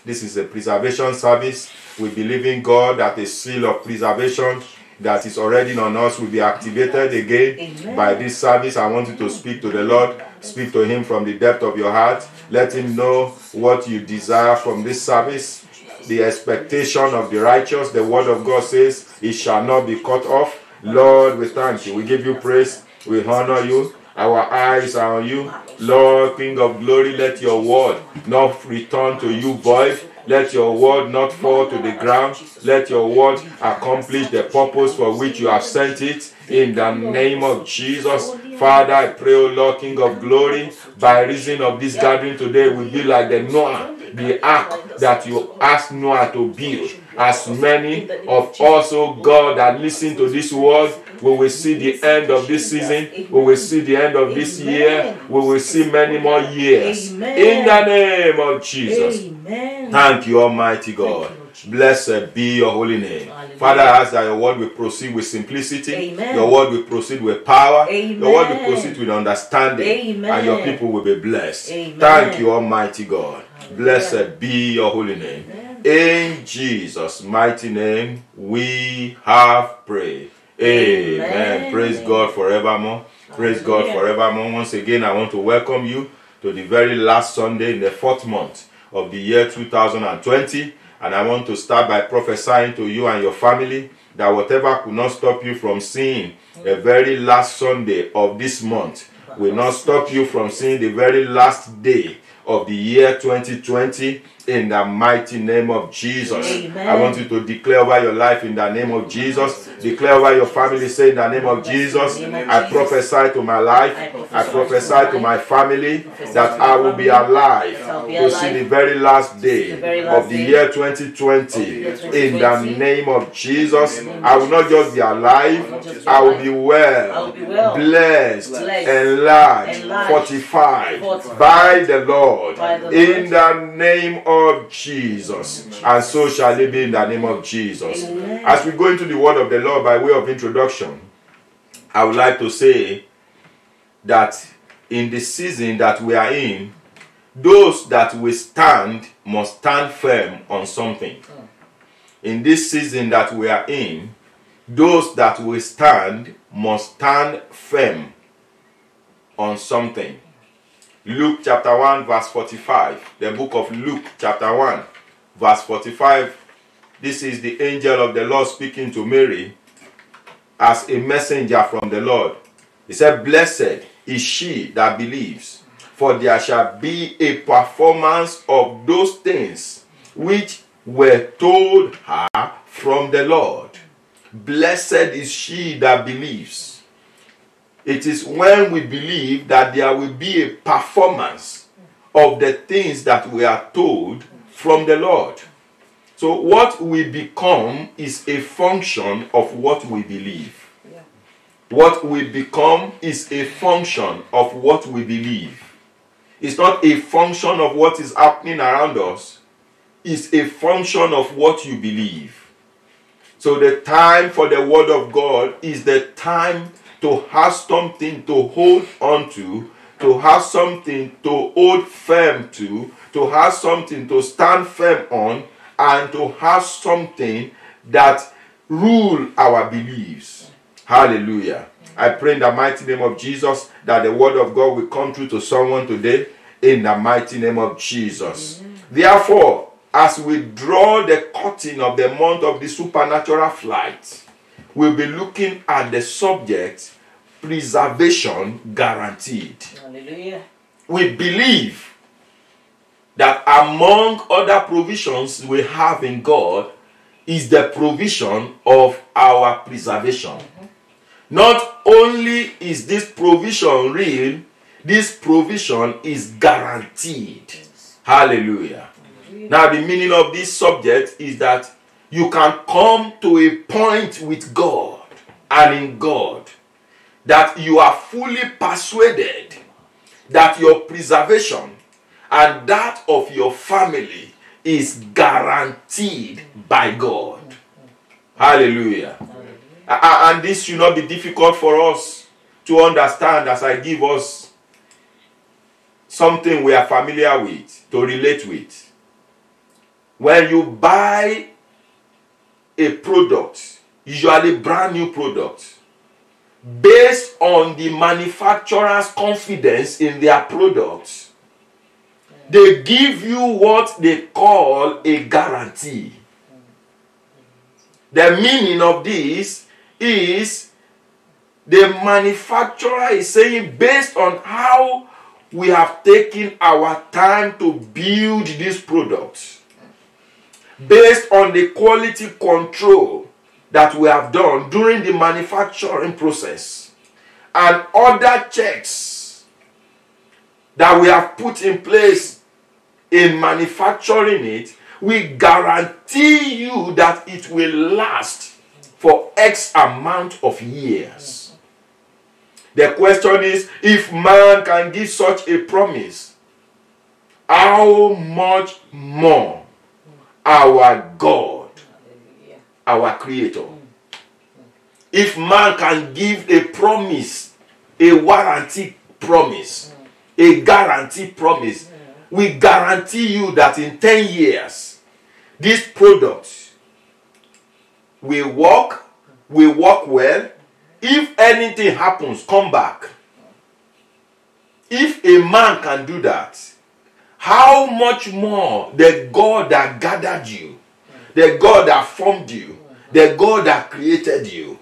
This is a preservation service. We believe in God that a seal of preservation that is already on us will be activated again by this service. I want you to speak to the Lord. Speak to him from the depth of your heart. Let him know what you desire from this service. The expectation of the righteous, the word of God says, it shall not be cut off. Lord, we thank you. We give you praise. We honor you. Our eyes are on you. Lord, King of glory, let your word not return to you void. Let your word not fall to the ground. Let your word accomplish the purpose for which you have sent it. In the name of Jesus. Father, I pray, O Lord, King of glory, by reason of this gathering today, will be like the Noah, the ark that you asked Noah to build. As many of us, O God, that listen to this word, we will see the end of this season. We will see the end of this year. We will see many more years. In the name of Jesus. Thank you, Almighty God. Blessed be your holy name. Father, I ask that your word will proceed with simplicity. Your word will proceed with power. Your word will proceed with understanding. And your people will be blessed. Thank you, Almighty God. Blessed be your holy name. In Jesus' mighty name, we have prayed. Amen. Praise God forevermore. Praise God forevermore. Once again, I want to welcome you to the very last Sunday in the 4th month of the year 2020. And I want to start by prophesying to you and your family that whatever could not stop you from seeing the very last Sunday of this month will not stop you from seeing the very last day of the year 2020 in the mighty name of Jesus. Amen. I want you to declare over your life in the name of Jesus. Declare over your family, say in the name of Jesus. I prophesy to my life. I prophesy to my family that I will be alive to see the very last day of the year 2020 in the name of Jesus. I will not just be alive, I will be well, blessed, enlarged, fortified by the Lord in the name of Jesus. And so shall it be in the name of Jesus. As we go into the word of the Lord by way of introduction, I would like to say that in the season that we are in, those that will stand must stand firm on something. In this season that we are in, those that will stand must stand firm on something. Luke chapter 1 verse 45. The book of Luke chapter 1 verse 45. This is the angel of the Lord speaking to Mary as a messenger from the Lord. He said, "Blessed is she that believes, for there shall be a performance of those things which were told her from the Lord." Blessed is she that believes. It is when we believe that there will be a performance of the things that we are told from the Lord. So what we become is a function of what we believe. What we become is a function of what we believe. It's not a function of what is happening around us. It's a function of what you believe. So the time for the word of God is the time to have something to hold on to have something to hold firm to have something to stand firm on, and to have something that rule our beliefs. Hallelujah. I pray in the mighty name of Jesus that the word of God will come through to someone today in the mighty name of Jesus. Therefore, as we draw the curtain of the month of the supernatural flight, we'll be looking at the subject, preservation guaranteed. Hallelujah. We believe that among other provisions we have in God is the provision of our preservation. Not only is this provision real, this provision is guaranteed. Hallelujah. Now the meaning of this subject is that you can come to a point with God and in God that you are fully persuaded that your preservation and that of your family is guaranteed by God. Hallelujah. And this should not be difficult for us to understand as I give us something we are familiar with, to relate with. When you buy a product, usually brand new product, based on the manufacturer's confidence in their products, they give you what they call a guarantee. The meaning of this is the manufacturer is saying, based on how we have taken our time to build this product, based on the quality control that we have done during the manufacturing process and other checks that we have put in place in manufacturing it, we guarantee you that it will last for X amount of years. The question is, if man can give such a promise, how much more our God, our Creator? If man can give a promise, a warranty promise, a guarantee promise, we guarantee you that in 10 years, this product will work well. If anything happens, come back. If a man can do that, how much more the God that gathered you, the God that formed you, the God that created you?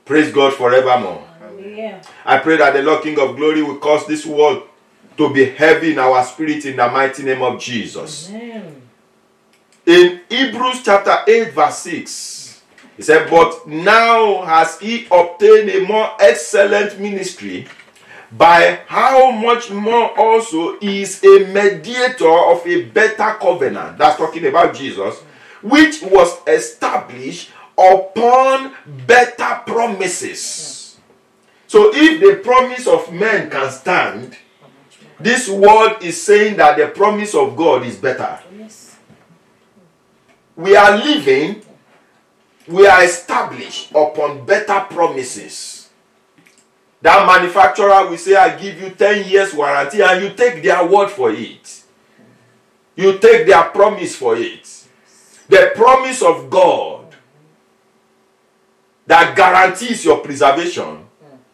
Praise God forevermore. Yeah. I pray that the Lord King of Glory will cause this word to be heavy in our spirit in the mighty name of Jesus. Amen. In Hebrews chapter 8 verse 6, he said, but now has he obtained a more excellent ministry, by how much more also is a mediator of a better covenant. That's talking about Jesus, which was established upon better promises. So if the promise of men can stand, this word is saying that the promise of God is better. Yes. We are living, we are established upon better promises. That manufacturer will say, I give you 10 years warranty, and you take their word for it. You take their promise for it. The promise of God that guarantees your preservation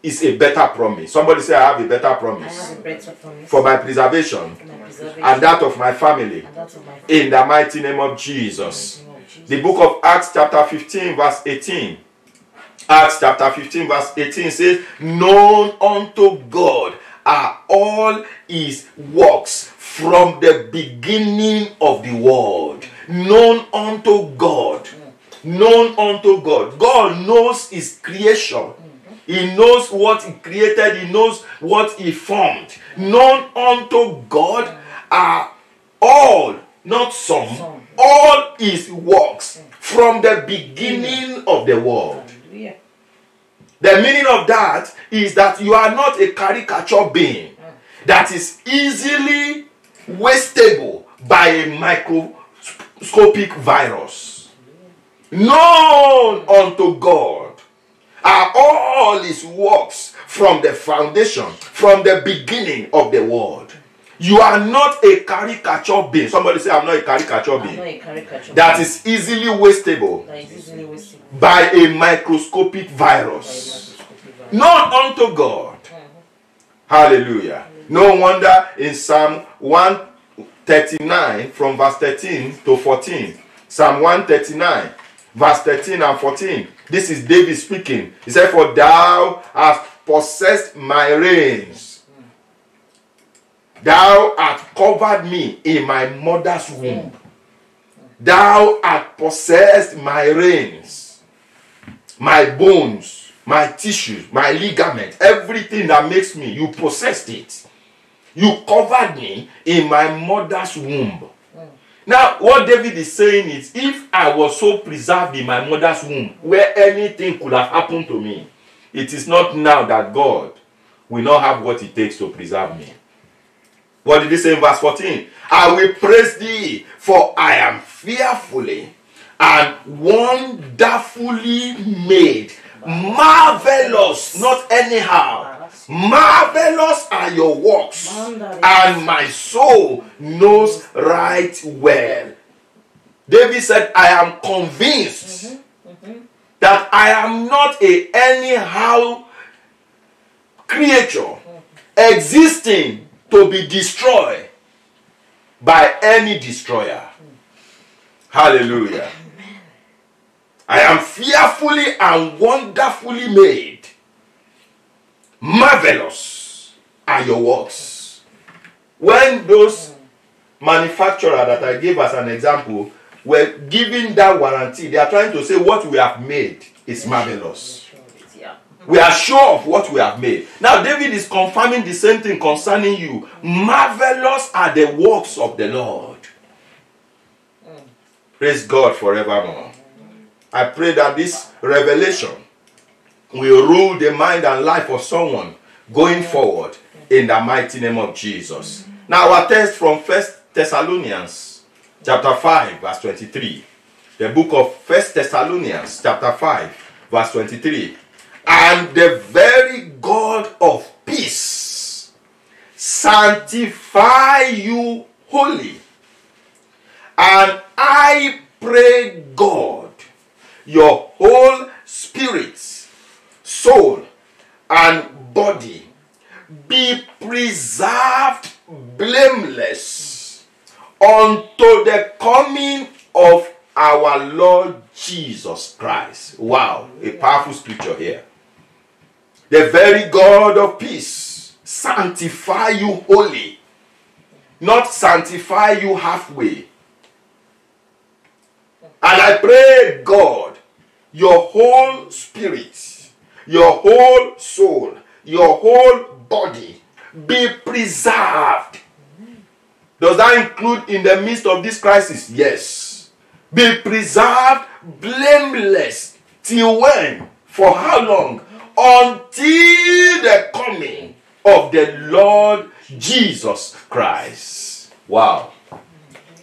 is a better promise. Somebody say, I have a better promise. I have a better promise For my preservation, for my preservation and that of my family. and that of my family. In the mighty name of Jesus. In the name of Jesus. The book of Acts chapter 15 verse 18. Acts chapter 15 verse 18 says, known unto God are all his works from the beginning of the world. Known unto God. Known unto God. God knows his creation. He knows what he created. He knows what he formed. Known unto God are all, not some, all his works from the beginning of the world. Hallelujah. The meaning of that is that you are not a caricature being that is easily wastable by a microscopic virus. Known unto God are all his works from the foundation, from the beginning of the world. You are not a caricature being. Somebody say, I'm not a caricature I'm being. not a caricature. That is easily wastable That is easily wasted. by a microscopic virus. Known unto God. Hallelujah. No wonder in Psalm 139 from verse 13 to 14. Psalm 139 verse 13 and 14. This is David speaking. He said, for thou hast possessed my reins. Thou hast covered me in my mother's womb. Thou hast possessed my reins, my bones, my tissues, my ligament, everything that makes me. You possessed it. You covered me in my mother's womb. Now, what David is saying is, if I was so preserved in my mother's womb, where anything could have happened to me, it is not now that God will not have what it takes to preserve me. What did he say in verse 14? I will praise thee, for I am fearfully and wonderfully made. Marvelous, not anyhow. Marvelous are your works, and my soul knows right well David said, I am convinced that I am not a anyhow creature existing to be destroyed by any destroyer. Hallelujah. I am fearfully and wonderfully made. Marvelous are your works. When those manufacturers that I gave as an example were giving that warranty, they are trying to say what we have made is marvelous. We are sure of what we have made. Now David is confirming the same thing concerning you. Marvelous are the works of the Lord. Praise God forevermore. I pray that this revelation will rule the mind and life of someone going forward in the mighty name of Jesus. Now our text from 1 Thessalonians chapter 5 verse 23. The book of 1 Thessalonians chapter 5 verse 23. And the very God of peace sanctify you wholly. And I pray God, your whole spirit, soul, and body be preserved blameless unto the coming of our Lord Jesus Christ. Wow, a powerful scripture here. The very God of peace sanctify you wholly, not sanctify you halfway. And I pray God, your whole spirit, your whole soul, your whole body be preserved. Does that include in the midst of this crisis? Yes. Be preserved blameless. Till when? For how long? Until the coming of the Lord Jesus Christ. Wow.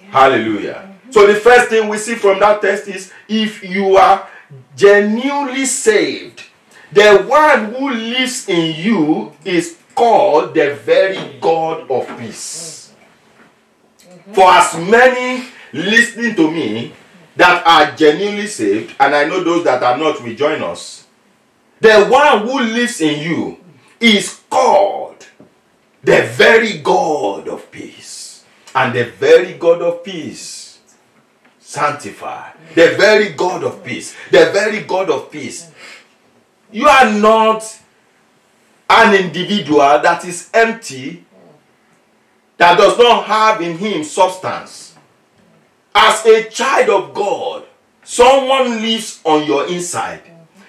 Hallelujah. So the first thing we see from that text is, if you are genuinely saved, the one who lives in you is called the very God of peace. For as many listening to me that are genuinely saved, and I know those that are not will join us, the one who lives in you is called the very God of peace. And the very God of peace sanctify. The very God of peace. The very God of peace. You are not an individual that is empty, that does not have in him substance. As a child of God, someone lives on your inside.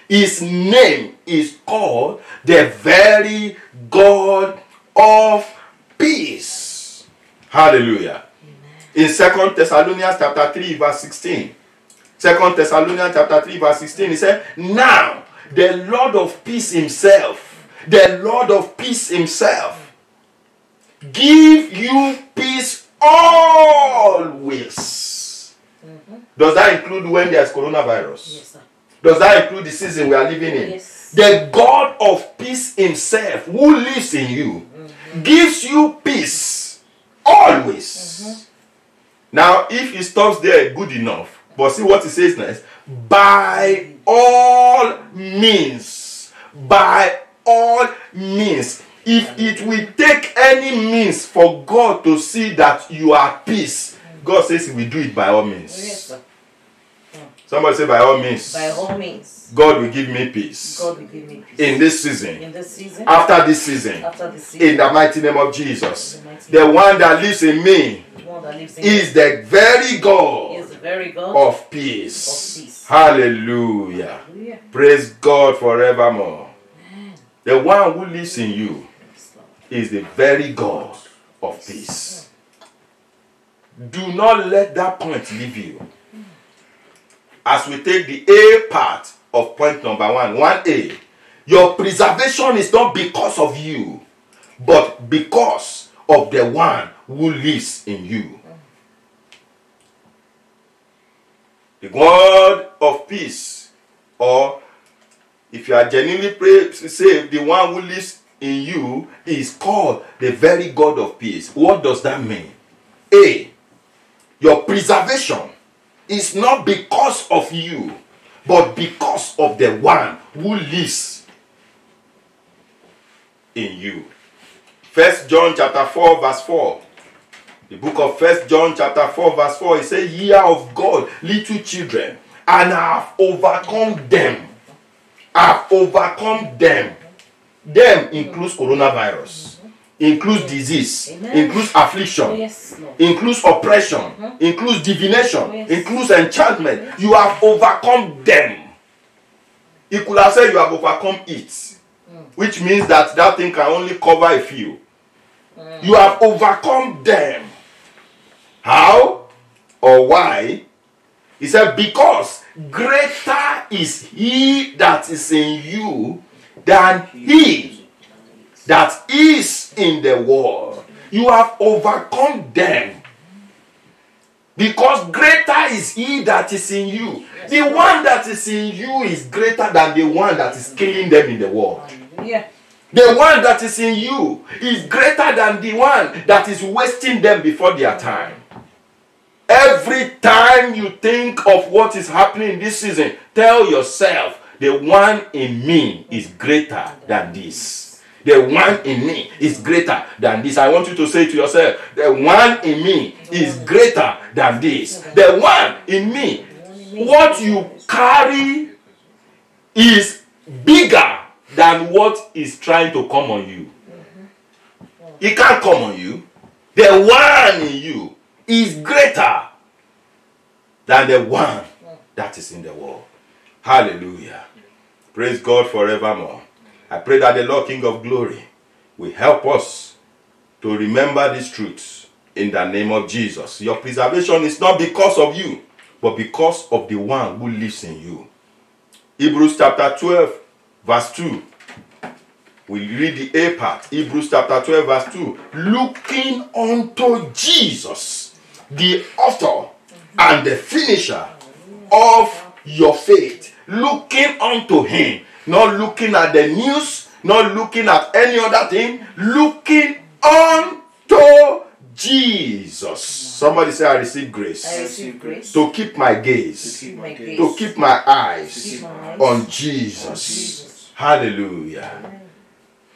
His name is called the very God of peace. Hallelujah. In 2 Thessalonians chapter 3 verse 16. 2 Thessalonians chapter 3 verse 16, he said, now the Lord of peace himself, the Lord of peace himself, give you peace always. Does that include when there's coronavirus? Yes, sir. Does that include the season we are living in? Yes. The God of peace himself, who lives in you, gives you peace always. Now, if he stops there, good enough. But see what he says next. By all means. By all means. If it will take any means for God to see that you are at peace, God says he will do it by all means. Yes, sir. Somebody say by all means. By all means. God will give me peace. God will give me peace. In this season. In this season. After this season. After this season. In the mighty name of Jesus. The one that lives in me one that lives in is the very God, is the very God of peace. Of peace. Hallelujah. Hallelujah. Praise God forevermore. The one who lives in you is the very God of peace. Do not let that point leave you. As we take the A part of point number 1A, your preservation is not because of you, but because of the one who lives in you. The God of peace, or if you are genuinely saved, the one who lives in you is called the very God of peace. What does that mean? A, your preservation is not because of you, but because of the one who lives in you. 1 John chapter 4 verse 4. The book of 1 John chapter 4 verse 4, it says, "Ye are of God, little children, and I have overcome them." I have overcome them. Them includes coronavirus, includes disease, includes affliction, includes oppression, includes divination, includes enchantment. You have overcome them. He could have said you have overcome it, which means that that thing can only cover a few. You have overcome them. How or why? He said, because greater is he that is in you than he that is in the world. You have overcome them. Because greater is he that is in you. The one that is in you is greater than the one that is killing them in the world. The one that is in you is greater than the one that is wasting them before their time. Every time you think of what is happening in this season, tell yourself, the one in me is greater than this. The one in me is greater than this. I want you to say to yourself, the one in me is greater than this. The one in me, what you carry is bigger than what is trying to come on you. It can't come on you. The one in you is greater than the one that is in the world. Hallelujah. Praise God forevermore. I pray that the Lord King of Glory will help us to remember these truths in the name of Jesus. Your preservation is not because of you, but because of the one who lives in you. Hebrews chapter 12 verse 2. We read the A part. Hebrews chapter 12 verse 2. Looking unto Jesus, the author and the finisher of your faith. Looking unto him. Not looking at the news. Not looking at any other thing. Looking unto Jesus. Somebody say, I receive grace. I receive grace. To keep my gaze. To keep my eyes on Jesus. Hallelujah.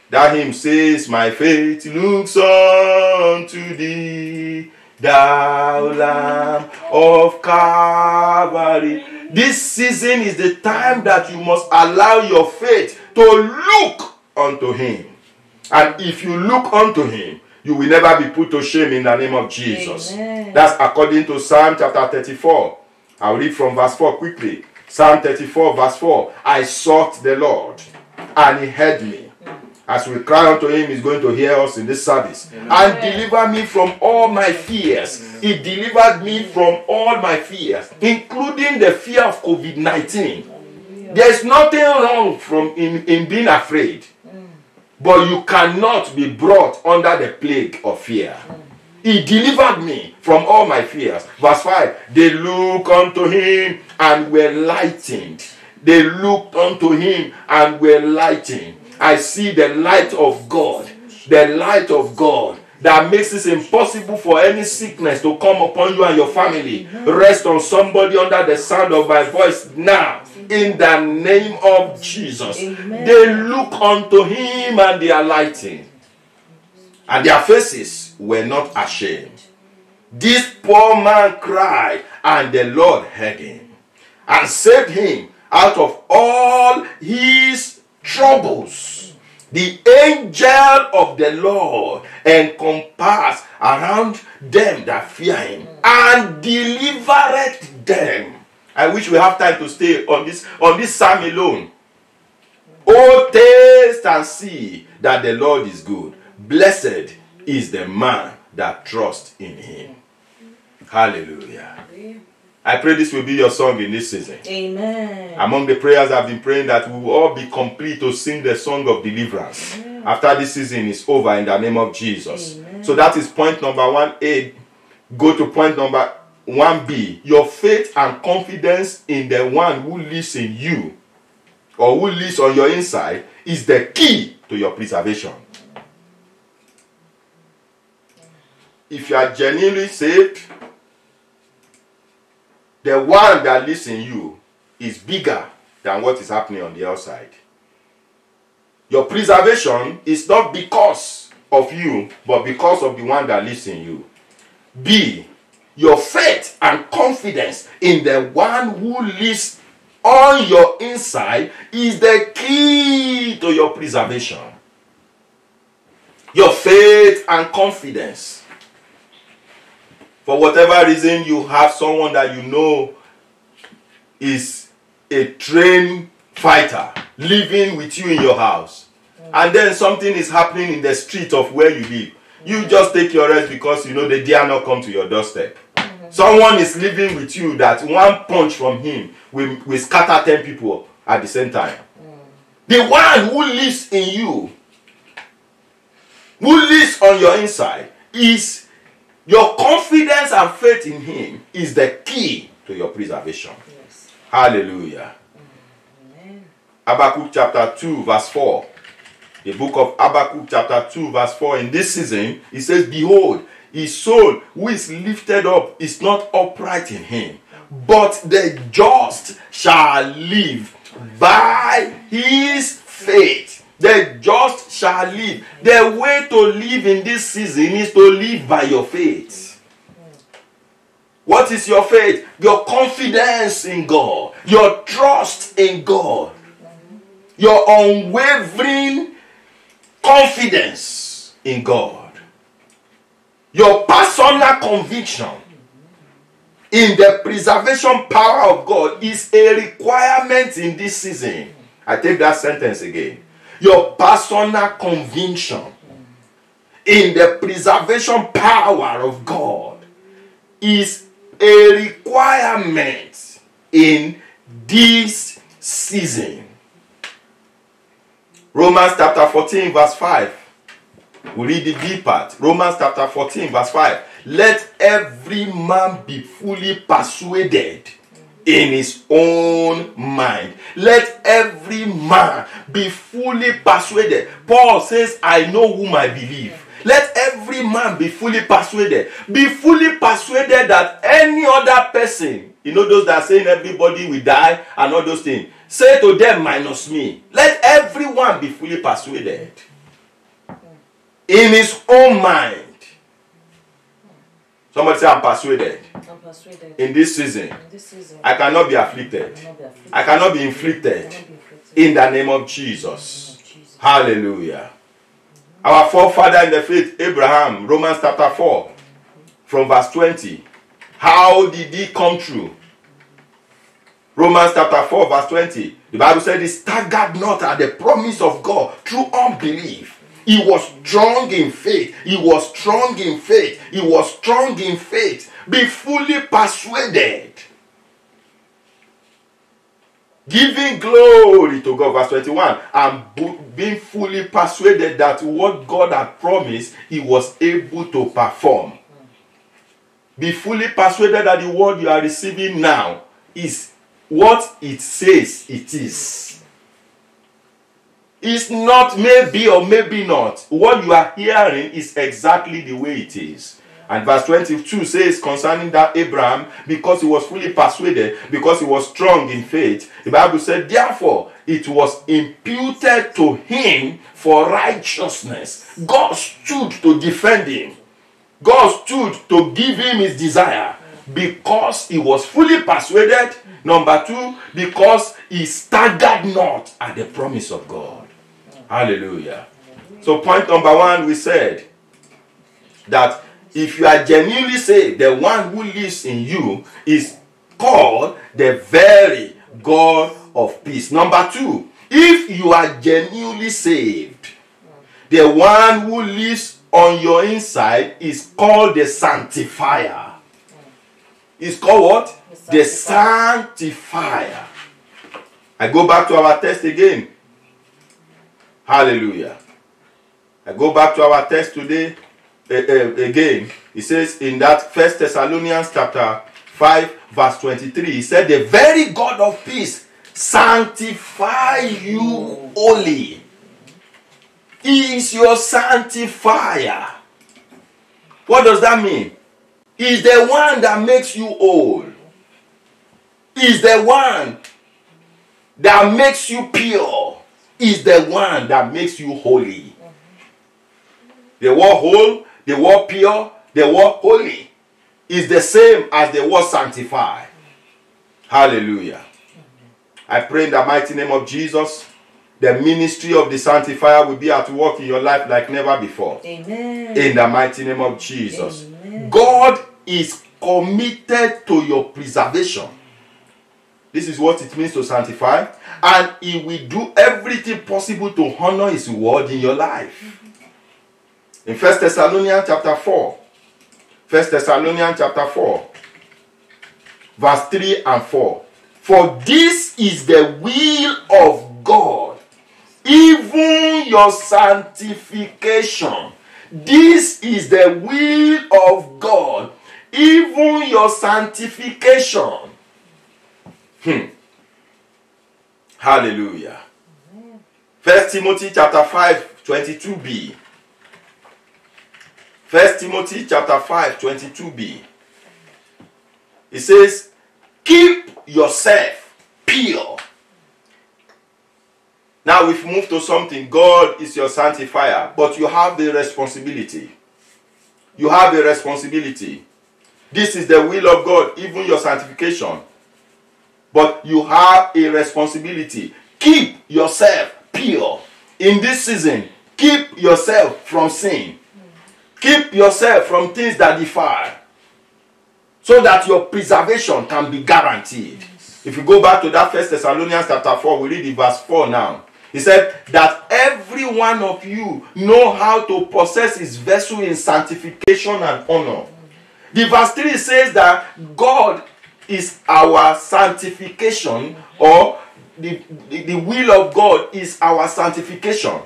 That hymn says, my faith looks unto thee, thou Lamb of Calvary. This season is the time that you must allow your faith to look unto him. And if you look unto him, you will never be put to shame in the name of Jesus. Amen. That's according to Psalm chapter 34. I'll read from verse 4 quickly. Psalm 34 verse 4. I sought the Lord, and he heard me. As we cry unto him, he's going to hear us in this service. Amen. And deliver me from all my fears. He delivered me from all my fears, including the fear of COVID-19. There's nothing wrong in being afraid. But you cannot be brought under the plague of fear. He delivered me from all my fears. Verse 5. They looked unto him and were lightened. They looked unto him and were lightened. I see the light of God. The light of God that makes it impossible for any sickness to come upon you and your family. Rest on somebody under the sound of my voice now. In the name of Jesus. Amen. They look unto him and they are lightened. And their faces were not ashamed. This poor man cried, and the Lord heard him and saved him out of all his troubles. The angel of the Lord encompassed around them that fear him and delivered them. I wish we have time to stay on this psalm alone. Oh, taste and see that the Lord is good. Blessed is the man that trusts in him. Hallelujah. I pray this will be your song in this season. Amen. Among the prayers I've been praying that we will all be complete to sing the song of deliverance. Amen. After this season is over in the name of Jesus. Amen. So that is point number 1A. Go to point number 1B. Your faith and confidence in the one who lives in you or who lives on your inside is the key to your preservation. If you are genuinely saved, the one that lives in you is bigger than what is happening on the outside. Your preservation is not because of you, but because of the one that lives in you. B, your faith and confidence in the one who lives on your inside is the key to your preservation. Your faith and confidence. For whatever reason, you have someone that you know is a trained fighter living with you in your house. And then something is happening in the street of where you live. You just take your rest because you know they dare not come to your doorstep. Someone is living with you that one punch from him will scatter 10 people at the same time. The one who lives in you, who lives on your inside, is your confidence and faith in him is the key to your preservation. Yes. Hallelujah. Amen. Habakkuk chapter 2 verse 4. The book of Habakkuk chapter 2 verse 4. In this season, it says, behold, his soul who is lifted up is not upright in him, but the just shall live by his faith. The just shall live. The way to live in this season is to live by your faith. What is your faith? Your confidence in God. Your trust in God. Your unwavering confidence in God. Your personal conviction in the preservation power of God is a requirement in this season. I take that sentence again. Your personal conviction in the preservation power of God is a requirement in this season. Romans chapter 14 verse 5. We read the B part. Romans chapter 14 verse 5. Let every man be fully persuaded in his own mind. Let every man be fully persuaded. Paul says, I know whom I believe. Let every man be fully persuaded. Be fully persuaded that any other person, you know those that are saying everybody will die and all those things, say to them minus me. Let everyone be fully persuaded in his own mind. Somebody say, I'm persuaded. I'm persuaded. In this season, In this season, I cannot be afflicted. I cannot be inflicted. In the name of Jesus. Hallelujah. Our forefather in the faith, Abraham, Romans chapter 4, from verse 20. How did he come true? Romans chapter 4, verse 20. The Bible said he staggered not at the promise of God through unbelief. He was strong in faith. He was strong in faith. He was strong in faith. Be fully persuaded. Giving glory to God, verse 21, and being fully persuaded that what God had promised, he was able to perform. Be fully persuaded that the word you are receiving now is what it says it is. It's not maybe or maybe not. What you are hearing is exactly the way it is. And verse 22 says concerning that Abraham, because he was fully persuaded, because he was strong in faith, the Bible said, therefore, it was imputed to him for righteousness. God stood to defend him. God stood to give him his desire because he was fully persuaded. Number two, because he staggered not at the promise of God. Hallelujah. So point number one, we said that if you are genuinely saved, the one who lives in you is called the very God of peace. Number two, if you are genuinely saved, the one who lives on your inside is called the sanctifier. It's called what? The sanctifier. I go back to our text again. Hallelujah. I go back to our text today again. It says in that 1 Thessalonians chapter 5 verse 23, he said, the very God of peace sanctify you wholly. He is your sanctifier. What does that mean? He is the one that makes you whole. is the one that makes you pure, is the one that makes you holy. The word whole, the word pure, the word holy is the same as the word sanctify. Hallelujah. I pray in the mighty name of Jesus, the ministry of the sanctifier will be at work in your life like never before. Amen. In the mighty name of Jesus. Amen. God is committed to your preservation. This is what it means to sanctify. And He will do everything possible to honor His word in your life. In 1 Thessalonians chapter 4. 1 Thessalonians chapter 4. Verse 3 and 4. For this is the will of God, even your sanctification. This is the will of God, even your sanctification. Hallelujah. 1 Timothy chapter 5, 22b. 1 Timothy chapter 5, 22b. It says, keep yourself pure. Now we've moved to something. God is your sanctifier, but you have the responsibility. You have a responsibility. This is the will of God, even your sanctification. But you have a responsibility. Keep yourself pure. In this season, keep yourself from sin. Keep yourself from things that defile, so that your preservation can be guaranteed. If you go back to that 1 Thessalonians chapter 4, we read in verse 4 now. He said that every one of you know how to possess his vessel in sanctification and honor. The verse 3 says that God is our sanctification, or the will of God is our sanctification.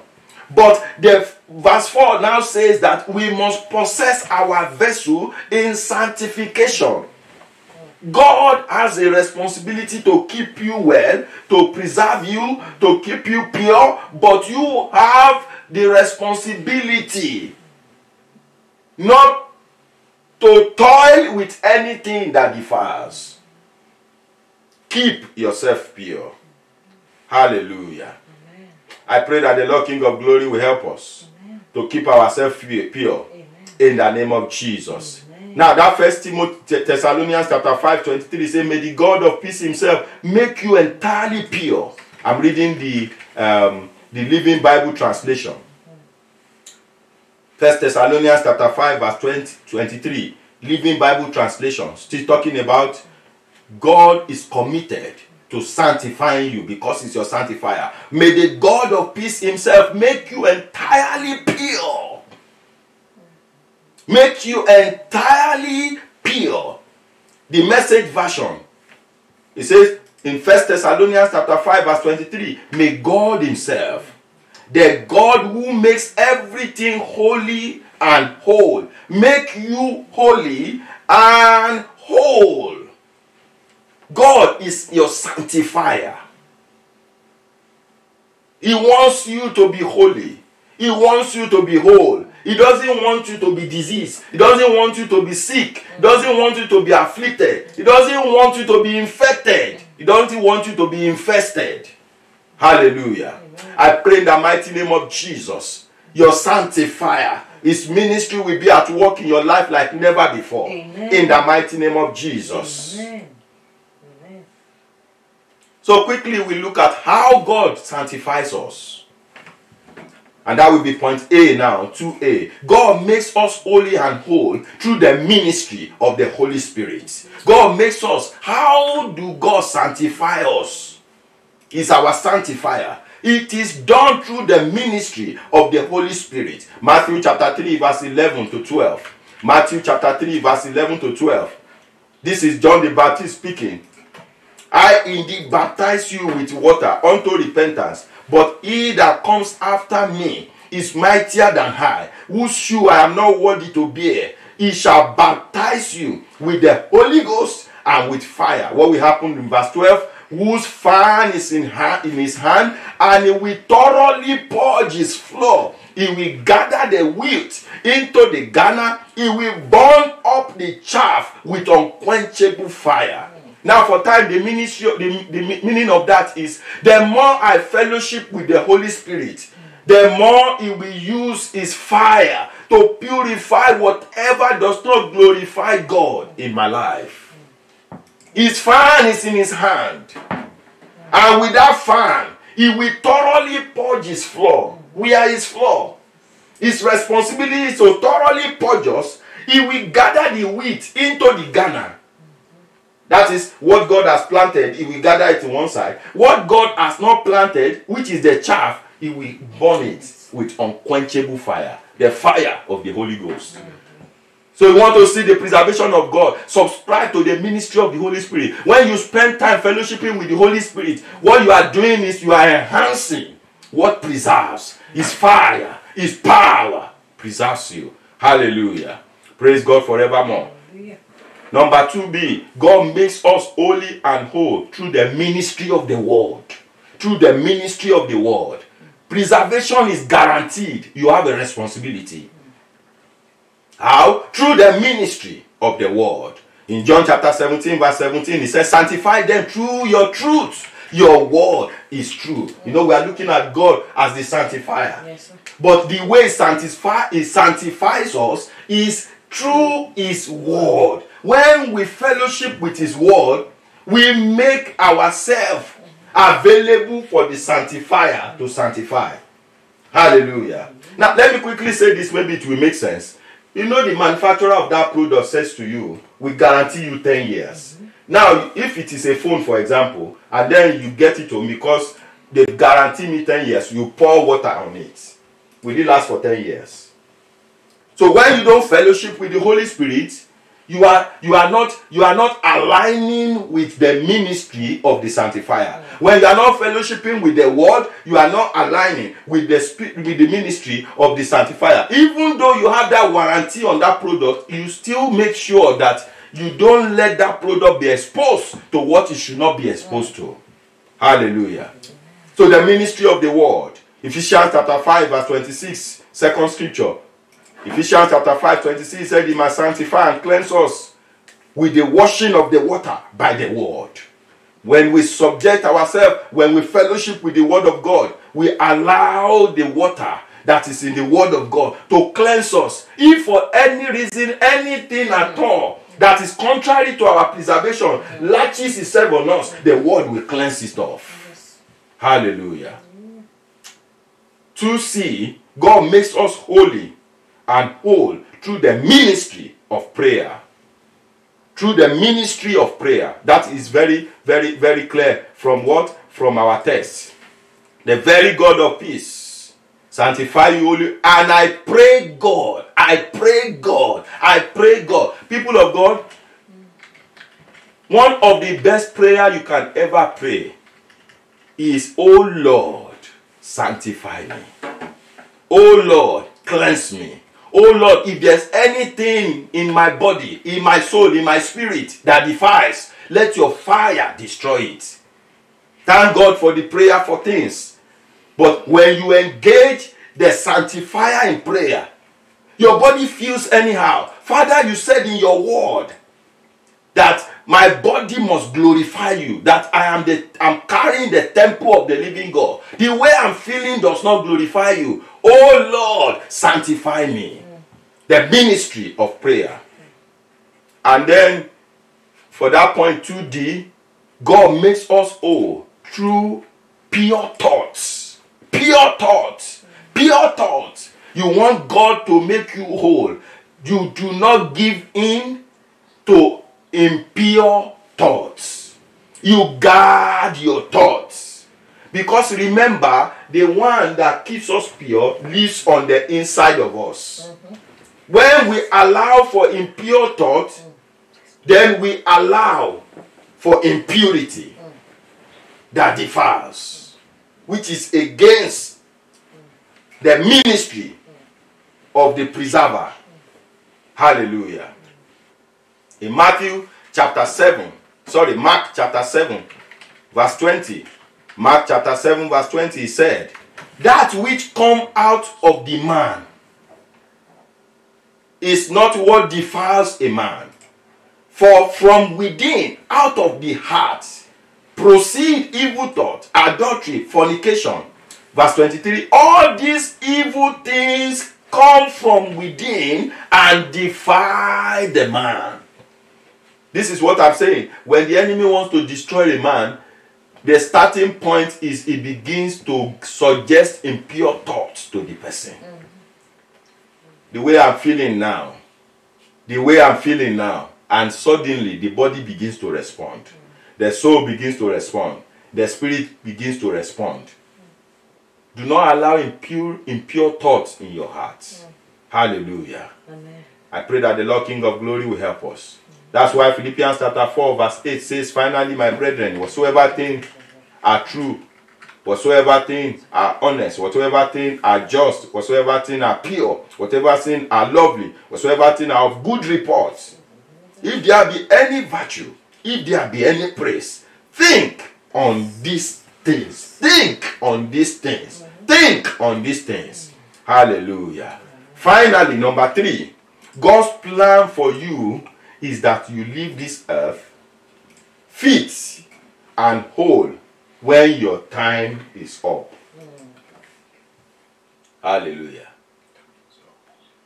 But the verse 4 now says that we must possess our vessel in sanctification. God has a responsibility to keep you well, to preserve you, to keep you pure, but you have the responsibility not to toil with anything that defiles. Keep yourself pure. Hallelujah. Amen. I pray that the Lord King of Glory will help us to keep ourselves pure. Amen. In the name of Jesus. Amen. Now that 1 Timothy Thessalonians chapter 5, 23 says, may the God of peace himself make you entirely pure. I'm reading the Living Bible translation. 1 Thessalonians chapter 5 verse 23. Living Bible translation. Still talking about God is committed to sanctifying you because he's your sanctifier. May the God of peace himself make you entirely pure. Make you entirely pure. The Message version. It says in 1 Thessalonians chapter 5 verse 23. May God himself, the God who makes everything holy and whole, make you holy and whole. God is your sanctifier. He wants you to be holy. He wants you to be whole. He doesn't want you to be diseased. He doesn't want you to be sick. He doesn't want you to be afflicted. He doesn't want you to be infected. He doesn't want you to be infested. Hallelujah. Amen. I pray in the mighty name of Jesus, your sanctifier, his ministry will be at work in your life like never before. Amen. In the mighty name of Jesus. Amen. Amen. So quickly we look at how God sanctifies us. And that will be point A now, 2A. God makes us holy and whole through the ministry of the Holy Spirit. God makes us. How do God sanctify us? He's our sanctifier. It is done through the ministry of the Holy Spirit. Matthew chapter 3 verse 11 to 12. Matthew chapter 3 verse 11 to 12. This is John the Baptist speaking. I indeed baptize you with water unto repentance. But he that comes after me is mightier than I, whose shoe I am not worthy to bear. He shall baptize you with the Holy Ghost and with fire. What will happen in verse 12? Whose fan is in his hand, and he will thoroughly purge his floor. He will gather the wheat into the garner. He will burn up the chaff with unquenchable fire. Now for time, the meaning of that is, the more I fellowship with the Holy Spirit, the more He will use His fire to purify whatever does not glorify God in my life. His fan is in His hand. And with that fan, He will thoroughly purge His floor. We are His floor. His responsibility is to thoroughly purge us. He will gather the wheat into the garner. That is what God has planted. He will gather it to one side. What God has not planted, which is the chaff, He will burn it with unquenchable fire. The fire of the Holy Ghost. So you want to see the preservation of God, subscribe to the ministry of the Holy Spirit. When you spend time fellowshipping with the Holy Spirit, what you are doing is you are enhancing what preserves. His fire, His power preserves you. Hallelujah. Praise God forevermore. Number 2b, God makes us holy and whole through the ministry of the word. Through the ministry of the word. Preservation is guaranteed. You have a responsibility. How? Through the ministry of the word. In John chapter 17 verse 17, He says, sanctify them through your truth. Your word is true. You know, we are looking at God as the sanctifier. Yes, sir. But the way He sanctifies us is through His word. When we fellowship with His word, we make ourselves available for the sanctifier to sanctify. Hallelujah. Now, let me quickly say this, maybe it will make sense. You know, the manufacturer of that product says to you, we guarantee you 10 years. Now, if it is a phone, for example, and then you get it home because they guarantee me 10 years, you pour water on it. Will it last for 10 years? So when you don't fellowship with the Holy Spirit, you are not aligning with the ministry of the sanctifier. When you are not fellowshipping with the word, you are not aligning with the ministry of the sanctifier. Even though you have that warranty on that product, you still make sure that you don't let that product be exposed to what it should not be exposed to. Hallelujah. So the ministry of the word. Ephesians chapter 5 verse 26, second scripture. Ephesians chapter 5, 26 said, He must sanctify and cleanse us with the washing of the water by the word. When we subject ourselves, when we fellowship with the word of God, we allow the water that is in the word of God to cleanse us. If for any reason, anything at all that is contrary to our preservation latches itself on us, the word will cleanse it off. Yes. Hallelujah. 2c, God makes us holy and whole through the ministry of prayer. Through the ministry of prayer. That is very, very, very clear from what? From our text. The very God of peace sanctify you holy. And I pray God. I pray God. I pray God. People of God, one of the best prayer you can ever pray is, oh Lord, sanctify me. Oh Lord, cleanse me. Oh Lord, if there's anything in my body, in my soul, in my spirit that defiles, let your fire destroy it. Thank God for the prayer for things. But when you engage the sanctifier in prayer, your body feels anyhow. Father, you said in your word that my body must glorify you, that I'm carrying the temple of the living God. The way I'm feeling does not glorify you. Oh Lord, sanctify me. The ministry of prayer. And then, for that point 2d, God makes us whole through pure thoughts. Pure thoughts. Pure thoughts. You want God to make you whole. You do not give in to impure thoughts. You guard your thoughts. Because remember, the one that keeps us pure lives on the inside of us. When we allow for impure thoughts, then we allow for impurity that defiles, which is against the ministry of the preserver. Hallelujah. In Mark chapter 7, verse 20. Mark chapter 7, verse 20, he said, that which come out of the man is not what defiles a man. For from within, out of the heart, proceed evil thoughts, adultery, fornication. Verse 23, all these evil things come from within and defile the man. This is what I'm saying. When the enemy wants to destroy a man, the starting point is he begins to suggest impure thoughts to the person. The way I'm feeling now. The way I'm feeling now. And suddenly the body begins to respond. The soul begins to respond. The spirit begins to respond. Do not allow impure thoughts in your heart. Hallelujah. Amen. I pray that the Lord King of Glory will help us. That's why Philippians chapter 4 verse 8 says, finally, my brethren, whatsoever things are true, whatsoever things are honest, whatsoever things are just, whatsoever things are pure, whatever things are lovely, whatsoever things are of good report, if there be any virtue, if there be any praise, think on these things. Think on these things. Think on these things. Hallelujah. Finally, number 3, God's plan for you is that you leave this earth fit and whole when your time is up. Hallelujah.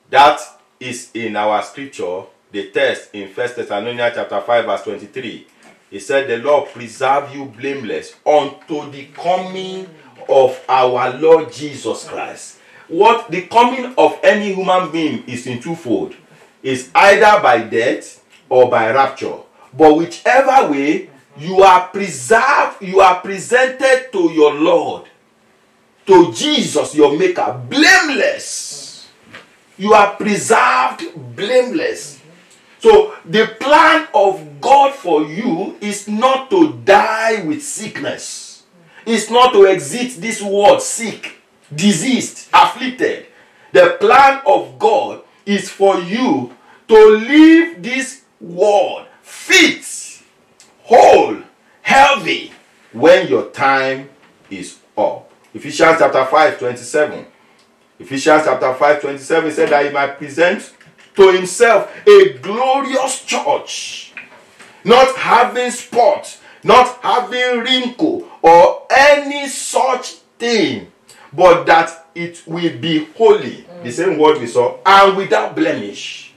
That is in our scripture, the text in 1 Thessalonians chapter 5 verse 23. He said, the Lord preserve you blameless unto the coming of our Lord Jesus Christ. What the coming of any human being is in twofold. It's either by death or by rapture. But whichever way, you are preserved, you are presented to your Lord, to Jesus, your Maker, blameless. You are preserved blameless. So the plan of God for you is not to die with sickness. It's not to exit this world sick, diseased, afflicted. The plan of God is for you to leave this world fit, whole, healthy when your time is up. Ephesians chapter 5:27. Ephesians chapter 5:27 said that he might present to himself a glorious church, not having spot, not having wrinkle or any such thing, but that it will be holy. The same word we saw, and without blemish.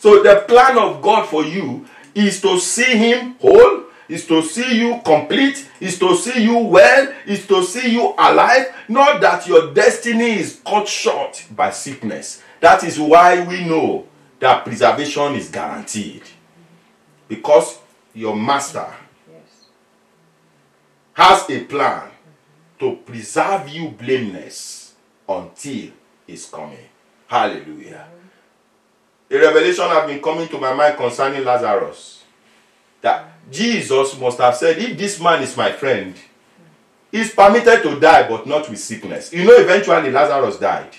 So the plan of God for you is to see him whole, is to see you complete, is to see you well, is to see you alive, not that your destiny is cut short by sickness. That is why we know that preservation is guaranteed. Because your master has a plan to preserve you blameless until his coming. Hallelujah. A revelation has been coming to my mind concerning Lazarus. That Jesus must have said, if this man is my friend, he's permitted to die, but not with sickness. You know, eventually Lazarus died.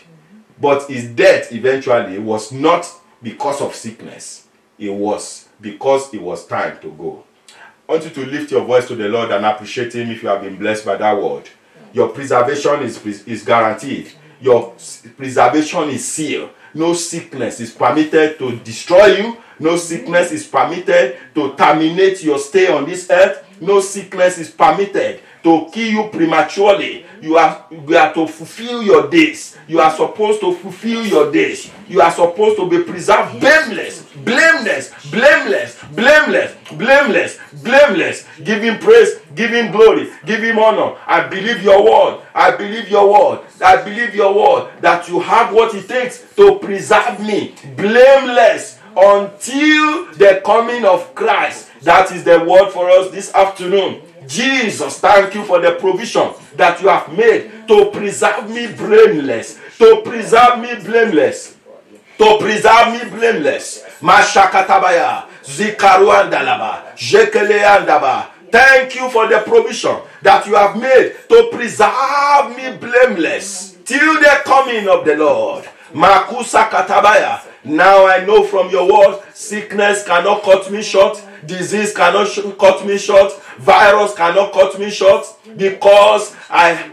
But his death eventually was not because of sickness. It was because it was time to go. I want you to lift your voice to the Lord and appreciate him if you have been blessed by that word. Your preservation is guaranteed. Your preservation is sealed. No sickness is permitted to destroy you. No sickness is permitted to terminate your stay on this earth. No sickness is permitted to kill you prematurely. You are to fulfill your days. You are supposed to fulfill your days. You are supposed to be preserved blameless, blameless, blameless, blameless, blameless, blameless. Give him praise, give him glory, give him honor. I believe your word. I believe your word. I believe your word that you have what it takes to preserve me blameless until the coming of Christ. That is the word for us this afternoon. Jesus, thank you for the provision that you have made to preserve me blameless. To preserve me blameless. To preserve me blameless. Mashakatabaya, Zikaruandalaba, Jekeleandaba. Thank you for the provision that you have made to preserve me blameless till the coming of the Lord. Makusa Katabaya. Now I know from your word, sickness cannot cut me short. Disease cannot cut me short. Virus cannot cut me short, because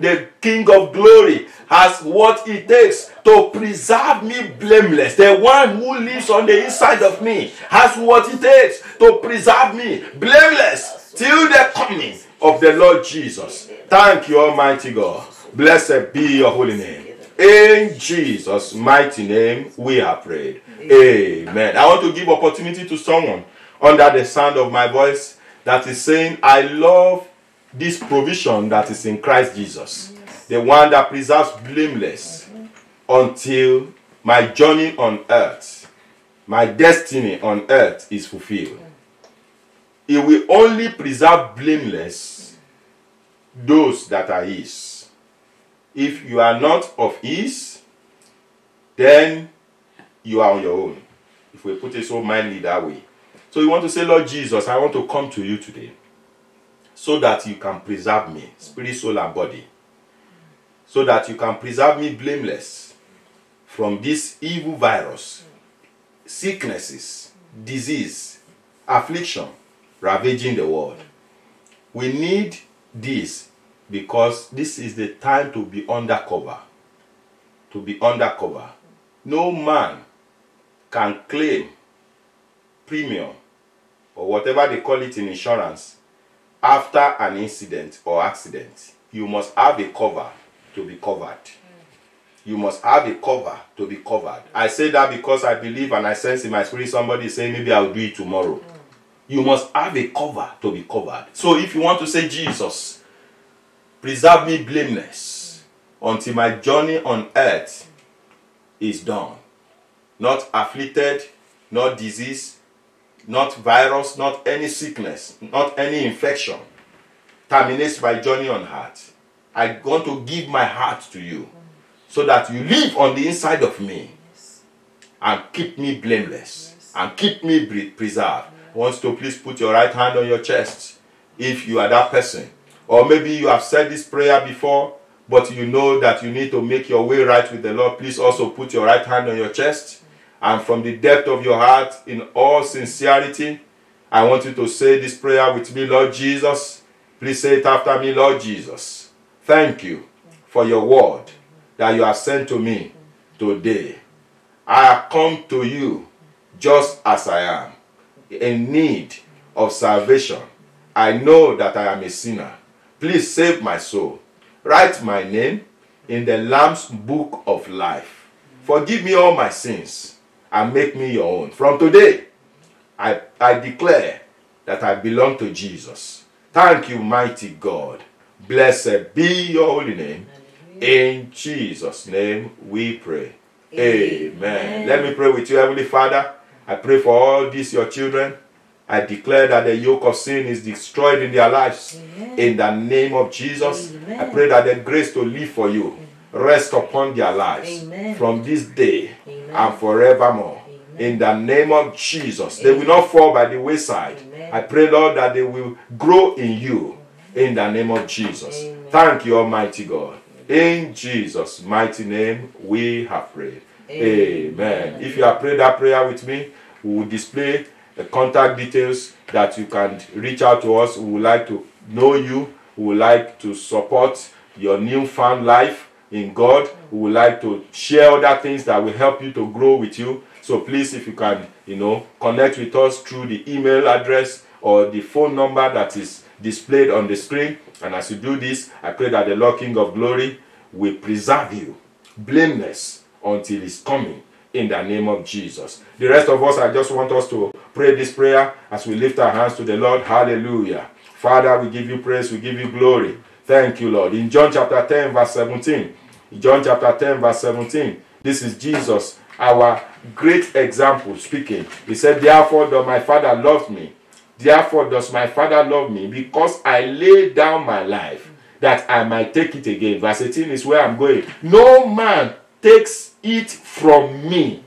the King of Glory has what it takes to preserve me blameless. The one who lives on the inside of me has what it takes to preserve me blameless till the coming of the Lord Jesus. Thank you, Almighty God. Blessed be your holy name. In Jesus' mighty name we have prayed. Amen. I want to give opportunity to someone under the sound of my voice that is saying, I love this provision that is in Christ Jesus. The one that preserves blameless until my journey on earth, my destiny on earth is fulfilled. It will only preserve blameless those that are his. If you are not of his, then you are on your own. If we put it so mildly that way. So you want to say, Lord Jesus, I want to come to you today so that you can preserve me, spirit, soul, and body. So that you can preserve me blameless from this evil virus, sicknesses, disease, affliction, ravaging the world. We need this because this is the time to be undercover. To be undercover. No man can claim premium or whatever they call it in insurance after an incident or accident. You must have a cover to be covered. You must have a cover to be covered. I say that because I believe and I sense in my spirit somebody is saying maybe I'll do it tomorrow. You must have a cover to be covered. So if you want to say, Jesus, preserve me blameless until my journey on earth is done. Not afflicted, not disease, not virus, not any sickness, not any infection terminates my journey on earth. I want to give my heart to you so that you live on the inside of me and keep me blameless and keep me preserved. I want you to please put your right hand on your chest if you are that person. Or maybe you have said this prayer before, but you know that you need to make your way right with the Lord. Please also put your right hand on your chest. And from the depth of your heart, in all sincerity, I want you to say this prayer with me, Lord Jesus. Please say it after me, Lord Jesus. Thank you for your word that you have sent to me today. I have come to you just as I am, in need of salvation. I know that I am a sinner. Please save my soul. Write my name in the Lamb's book of life. Forgive me all my sins and make me your own. From today, I declare that I belong to Jesus. Thank you, mighty God. Blessed be your holy name. In Jesus' name we pray. Amen. Let me pray with you, Heavenly Father. I pray for all these, your children. I declare that the yoke of sin is destroyed in their lives. Amen. In the name of Jesus, amen. I pray that the grace to live for you rest upon their lives. Amen. From this day, amen. And forevermore. Amen. In the name of Jesus, amen. They will not fall by the wayside. Amen. I pray, Lord, that they will grow in you. In the name of Jesus. Amen. Thank you, Almighty God. In Jesus' mighty name, we have prayed. Amen. Amen. If you have prayed that prayer with me, we will display the contact details that you can reach out to us. We would like to know you. We would like to support your newfound life in God. We would like to share other things that will help you to grow with you. So please, if you can, connect with us through the email address or the phone number that is displayed on the screen. And as you do this, I pray that the Lord King of Glory will preserve you blameless until His coming. In the name of Jesus. The rest of us, I just want us to pray this prayer as we lift our hands to the Lord. Hallelujah. Father, we give you praise, we give you glory. Thank you, Lord. In John chapter 10, verse 17. John chapter 10, verse 17. This is Jesus, our great example, speaking. He said, therefore does my Father love me. Therefore does my Father love me, because I lay down my life, that I might take it again. Verse 18 is where I'm going. No man takes it from me.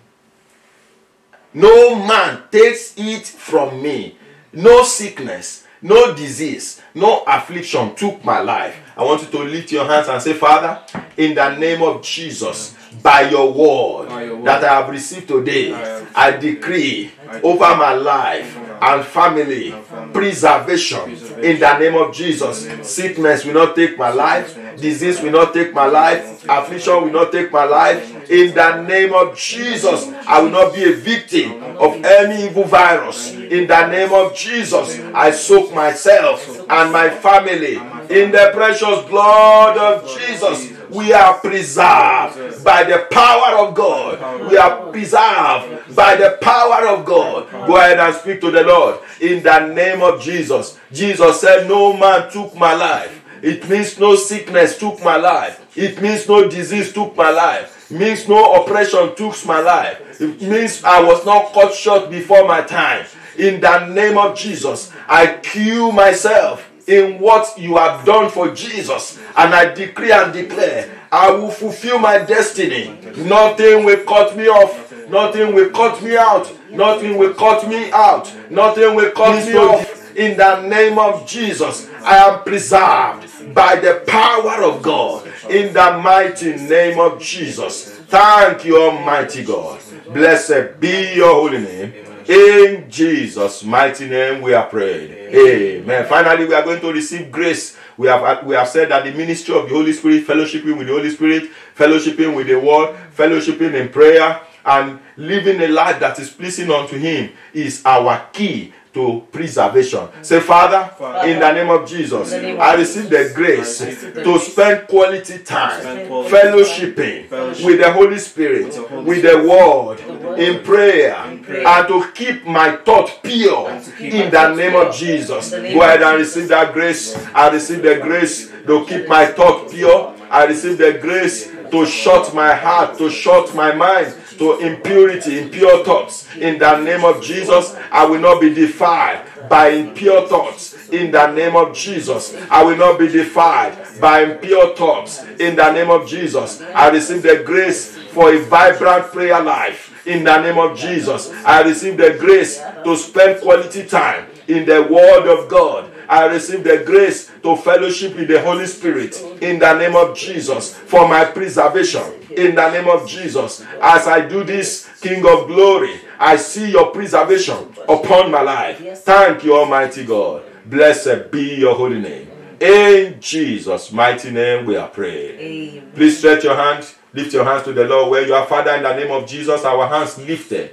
No man takes it from me. No sickness, no disease, no affliction took my life. I want you to lift your hands and say, Father, in the name of Jesus, by your word By your word. that I have received today, I decree over my life and family preservation in the name of Jesus. Sickness will not take my life, disease will not take my life, affliction will not take my life. In the name of Jesus, I will not be a victim of any evil virus. In the name of Jesus, I soak myself and my family in the precious blood of Jesus. We are preserved by the power of God. We are preserved by the power of God. Go ahead and speak to the Lord in the name of Jesus. Jesus said, no man took my life. It means no sickness took my life. It means no disease took my life. It means no oppression took my life. It means I was not cut short before my time. In the name of Jesus, I cue myself in what you have done for Jesus, and I decree and declare, I will fulfill my destiny. Nothing will cut me off. Nothing will cut me out. Nothing will cut me out. Nothing will cut me off. In the name of Jesus, I am preserved by the power of God. In the mighty name of Jesus. Thank you, Almighty God. Blessed be your holy name. In Jesus' mighty name we are prayed. Amen. Finally, we are going to receive grace. We have said that the ministry of the Holy Spirit, fellowshipping with the Holy Spirit, fellowshipping with the Word, fellowshipping in prayer, and living a life that is pleasing unto Him is our key to preservation. Say, Father, in the name of Jesus, I receive the grace to spend quality time fellowshipping with the Holy Spirit, with the Word, in prayer, and to keep my thought pure in the name of Jesus. Go ahead and receive that grace. I receive the grace to keep my thought pure. I receive the grace to shut my heart, to shut my mind to impurity, impure thoughts. In the name of Jesus, I will not be defiled by impure thoughts. In the name of Jesus, I will not be defiled by impure thoughts. In the name of Jesus, I receive the grace for a vibrant prayer life. In the name of Jesus, I receive the grace to spend quality time in the Word of God. I receive the grace to fellowship with the Holy Spirit in the name of Jesus for my preservation. In the name of Jesus, as I do this, King of Glory, I see your preservation upon my life. Thank you, Almighty God. Blessed be your holy name. In Jesus' mighty name we are praying. Please stretch your hands, lift your hands to the Lord where you are. Father, in the name of Jesus, our hands lifted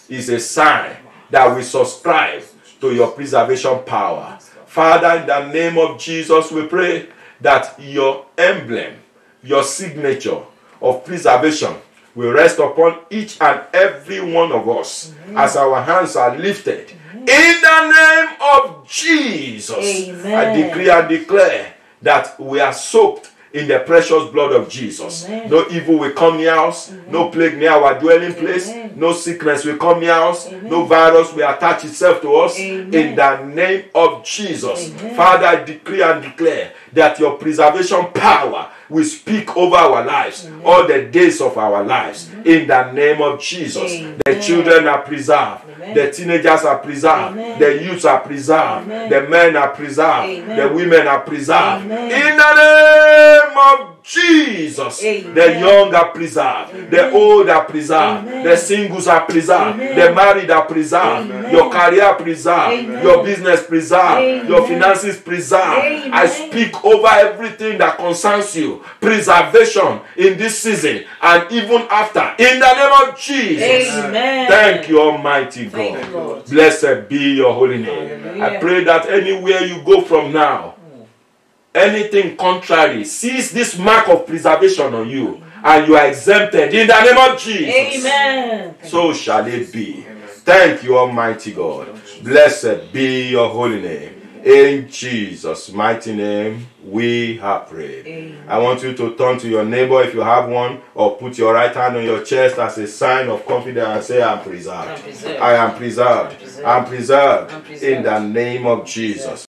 is a sign that we subscribe to your preservation power. Father, in the name of Jesus, we pray that your emblem, your signature of preservation will rest upon each and every one of us as our hands are lifted. In the name of Jesus, I decree and declare that we are soaked in the precious blood of Jesus. No evil will come near us. No plague near our dwelling place. No sickness will come near us. No virus will attach itself to us. In the name of Jesus. Father, I decree and declare that your preservation power will speak over our lives all the days of our lives. In the name of Jesus. The children are preserved. The teenagers are preserved. The youths are preserved. The men are preserved. The women are preserved. In the name of Jesus, the young are preserved, the old are preserved, the singles are preserved, the married are preserved, your career preserved, your business preserved, your finances preserved. I speak over everything that concerns you, preservation in this season and even after, in the name of Jesus. Thank you, Almighty God. Blessed be your holy name. I pray that anywhere you go from now, anything contrary sees this mark of preservation on you, and you are exempted in the name of Jesus. Amen. So shall it be. Thank you, Almighty God. Blessed be your holy name. In Jesus' mighty name, we have prayed. Amen. I want you to turn to your neighbor if you have one, or put your right hand on your chest as a sign of confidence and say, I am preserved. I am preserved. I am preserved. In the name of Jesus.